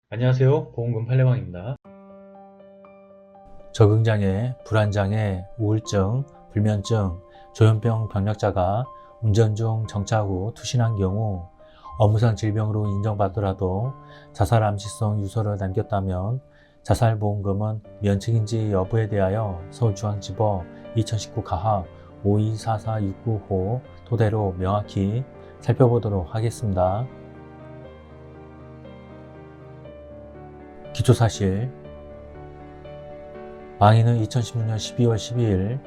안녕하세요. 보험금 팔례방입니다. 적응장애, 불안장애, 우울증, 불면증, 조현병 병력자가 운전 중 정차 후 투신한 경우 업무상 질병으로 인정받더라도 자살 암시성 유서를 남겼다면 자살보험금은 면책인지 여부에 대하여 서울중앙지법 2019 가합 524469호 토대로 명확히 살펴보도록 하겠습니다. 기초사실: 망인은 2016년 12월 12일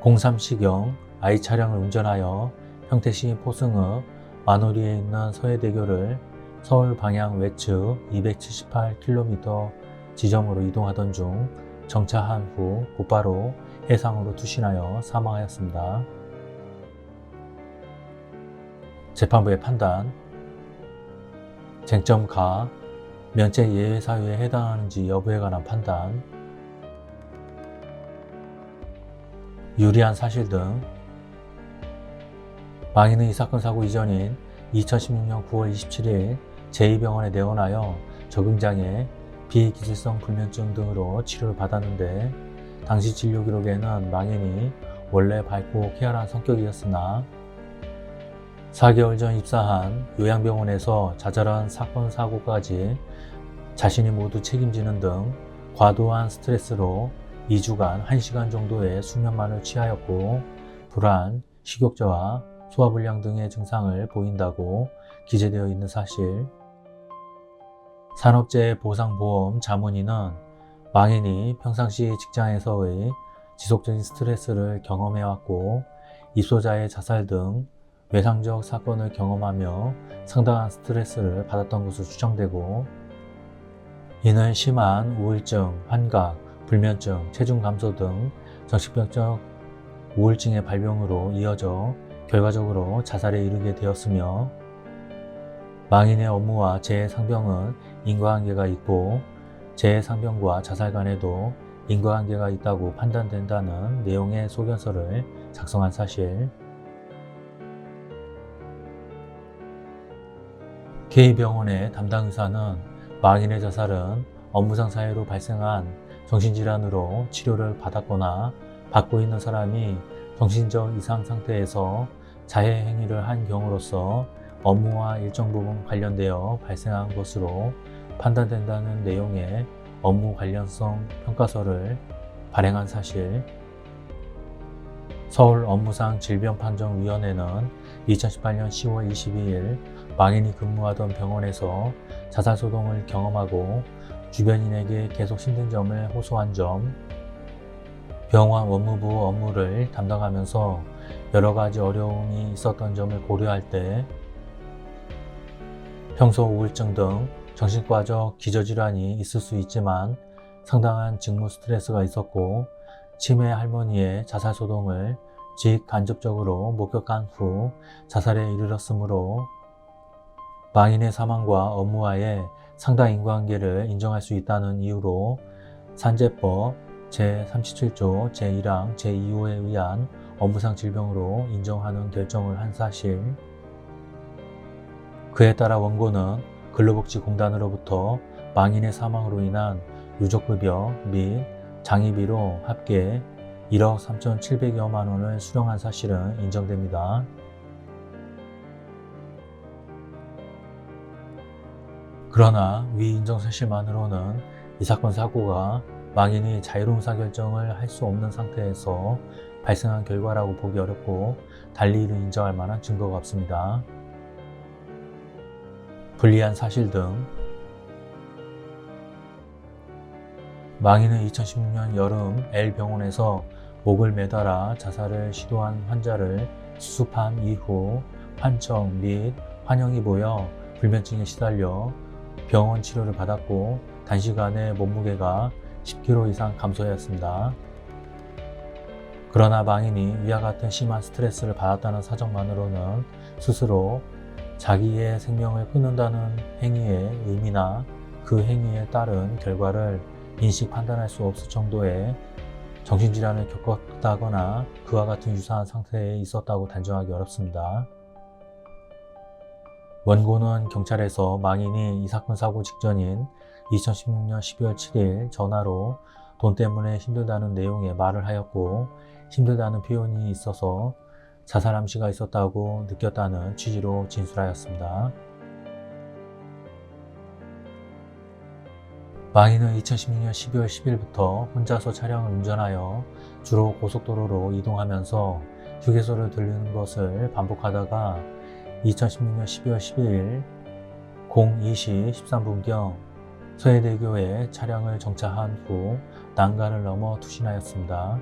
03시경 I 차량을 운전하여 평택시 포승읍 만오리에 있는 서해대교를 서울 방향 외측 278km 지점으로 이동하던 중 정차한 후 곧바로 해상으로 투신하여 사망하였습니다. 재판부의 판단: 쟁점 가 면책 예외 사유에 해당하는지 여부에 관한 판단, 유리한 사실 등. 망인은 이 사건 사고 이전인 2016년 9월 27일 제2병원에 내원하여 적응장애, 비기질성 불면증 등으로 치료를 받았는데 당시 진료 기록에는 망인이 원래 밝고 쾌활한 성격이었으나 4개월 전 입사한 요양병원에서 자잘한 사건 사고까지 자신이 모두 책임지는 등 과도한 스트레스로 2주간 1시간 정도의 수면만을 취하였고 불안, 식욕저하, 소화불량 등의 증상을 보인다고 기재되어 있는 사실. 산업재해보상보험 자문위는 망인이 평상시 직장에서의 지속적인 스트레스를 경험해왔고 입소자의 자살 등 외상적 사건을 경험하며 상당한 스트레스를 받았던 것으로 추정되고 이는 심한 우울증, 환각, 불면증, 체중 감소 등 정신병적 우울증의 발병으로 이어져 결과적으로 자살에 이르게 되었으며 망인의 업무와 재해상병은 인과관계가 있고 재해상병과 자살 간에도 인과관계가 있다고 판단된다는 내용의 소견서를 작성한 사실. K병원의 담당 의사는 망인의 자살은 업무상 사유로 발생한 정신질환으로 치료를 받았거나 받고 있는 사람이 정신적 이상 상태에서 자해 행위를 한 경우로서 업무와 일정 부분 관련되어 발생한 것으로 판단된다는 내용의 업무 관련성 평가서를 발행한 사실. 서울 업무상 질병판정위원회는 2018년 10월 22일 망인이 근무하던 병원에서 자살소동을 경험하고 주변인에게 계속 힘든 점을 호소한 점, 병원 원무부 업무를 담당하면서 여러 가지 어려움이 있었던 점을 고려할 때 평소 우울증 등 정신과적 기저질환이 있을 수 있지만 상당한 직무 스트레스가 있었고 치매 할머니의 자살소동을 직간접적으로 목격한 후 자살에 이르렀으므로 망인의 사망과 업무와의 상당 인과관계를 인정할 수 있다는 이유로 산재법 제37조 제1항 제2호에 의한 업무상 질병으로 인정하는 결정을 한 사실. 그에 따라 원고는 근로복지공단으로부터 망인의 사망으로 인한 유족급여 및 장의비로 합계 1억 3,700여만 원을 수령한 사실은 인정됩니다. 그러나 위 인정 사실만으로는 이 사건 사고가 망인이 자유로운 의사결정을 할 수 없는 상태에서 발생한 결과라고 보기 어렵고 달리 이를 인정할 만한 증거가 없습니다. 불리한 사실 등. 망인은 2016년 여름 L병원에서 목을 매달아 자살을 시도한 환자를 수습한 이후 환청 및 환영이 보여 불면증에 시달려 병원 치료를 받았고 단시간에 몸무게가 10kg 이상 감소하였습니다. 그러나 망인이 위와 같은 심한 스트레스를 받았다는 사정만으로는 스스로 자기의 생명을 끊는다는 행위의 의미나 그 행위에 따른 결과를 인식 판단할 수 없을 정도의 정신질환을 겪었다거나 그와 같은 유사한 상태에 있었다고 단정하기 어렵습니다. 원고는 경찰에서 망인이 이 사건 사고 직전인 2016년 12월 7일 전화로 돈 때문에 힘들다는 내용의 말을 하였고, 힘들다는 표현이 있어서 자살 암시가 있었다고 느꼈다는 취지로 진술하였습니다. 망인은 2016년 12월 10일부터 혼자서 차량을 운전하여 주로 고속도로로 이동하면서 휴게소를 들르는 것을 반복하다가 2016년 12월 12일 02시 13분경 서해대교에 차량을 정차한 후 난간을 넘어 투신하였습니다.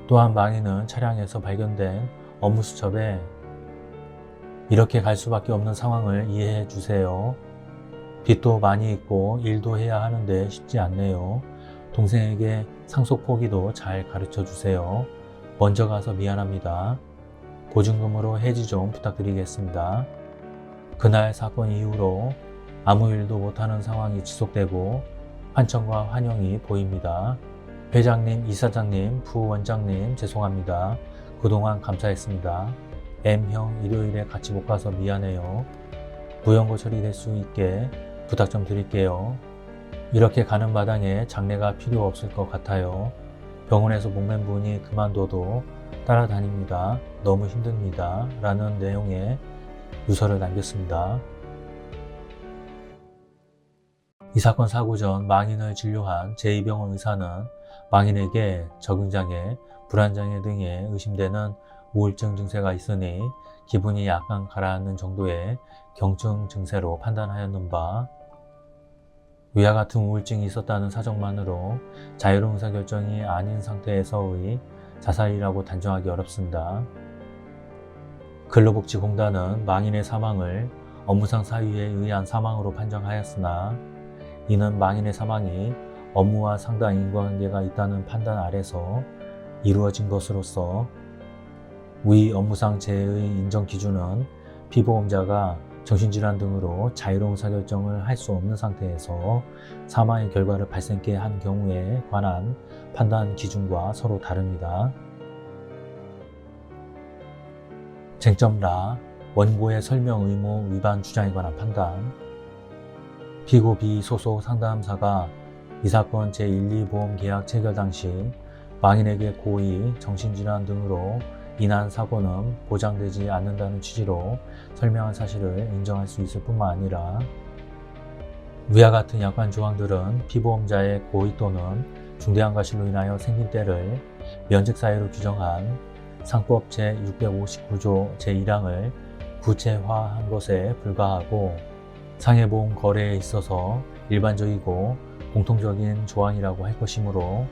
또한 망인은 차량에서 발견된 업무수첩에 이렇게 갈 수밖에 없는 상황을 이해해 주세요. 빚도 많이 있고 일도 해야 하는데 쉽지 않네요. 동생에게 상속 포기도 잘 가르쳐 주세요. 먼저 가서 미안합니다. 보증금으로 해지 좀 부탁드리겠습니다. 그날 사건 이후로 아무 일도 못하는 상황이 지속되고 환청과 환영이 보입니다. 회장님, 이사장님, 부원장님 죄송합니다. 그동안 감사했습니다. M형 일요일에 같이 못 가서 미안해요. 무연고 처리될 수 있게 부탁 좀 드릴게요. 이렇게 가는 마당에 장례가 필요 없을 것 같아요. 병원에서 목맨 분이 그만둬도 따라다닙니다. 너무 힘듭니다. 라는 내용의 유서를 남겼습니다. 이 사건 사고 전 망인을 진료한 제2병원 의사는 망인에게 적응장애, 불안장애 등에 의심되는 우울증 증세가 있으니 기분이 약간 가라앉는 정도의 경증 증세로 판단하였는 바, 위와 같은 우울증이 있었다는 사정만으로 자유로운 의사결정이 아닌 상태에서의 자살이라고 단정하기 어렵습니다. 근로복지공단은 망인의 사망을 업무상 사유에 의한 사망으로 판정하였으나 이는 망인의 사망이 업무와 상당 인과관계가 있다는 판단 아래서 이루어진 것으로서 위 업무상 재해의 인정 기준은 피보험자가 정신질환 등으로 자유로운 의사결정을 할 수 없는 상태에서 사망의 결과를 발생케 한 경우에 관한 판단 기준과 서로 다릅니다. 쟁점라 원고의 설명 의무 위반 주장에 관한 판단. 피고 B 소속 상담사가 이 사건 제1, 2보험 계약 체결 당시 망인에게 고의, 정신질환 등으로 인한 사고는 보장되지 않는다는 취지로 설명한 사실을 인정할 수 있을 뿐만 아니라 위와 같은 약관 조항들은 피보험자의 고의 또는 중대한 과실로 인하여 생긴 때를 면책사유로 규정한 상법 제659조 제1항을 구체화한 것에 불과하고 상해보험 거래에 있어서 일반적이고 공통적인 조항이라고 할 것이므로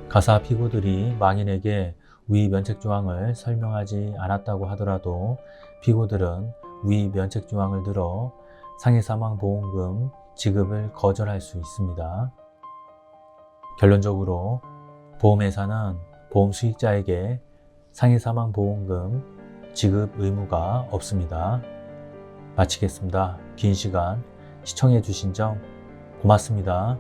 가사 피고들이 망인에게 위 면책조항을 설명하지 않았다고 하더라도 피고들은 위 면책조항을 들어 상해사망보험금 지급을 거절할 수 있습니다. 결론적으로 보험회사는 보험 수익자에게 상해사망보험금 지급 의무가 없습니다. 마치겠습니다. 긴 시간 시청해 주신 점 고맙습니다.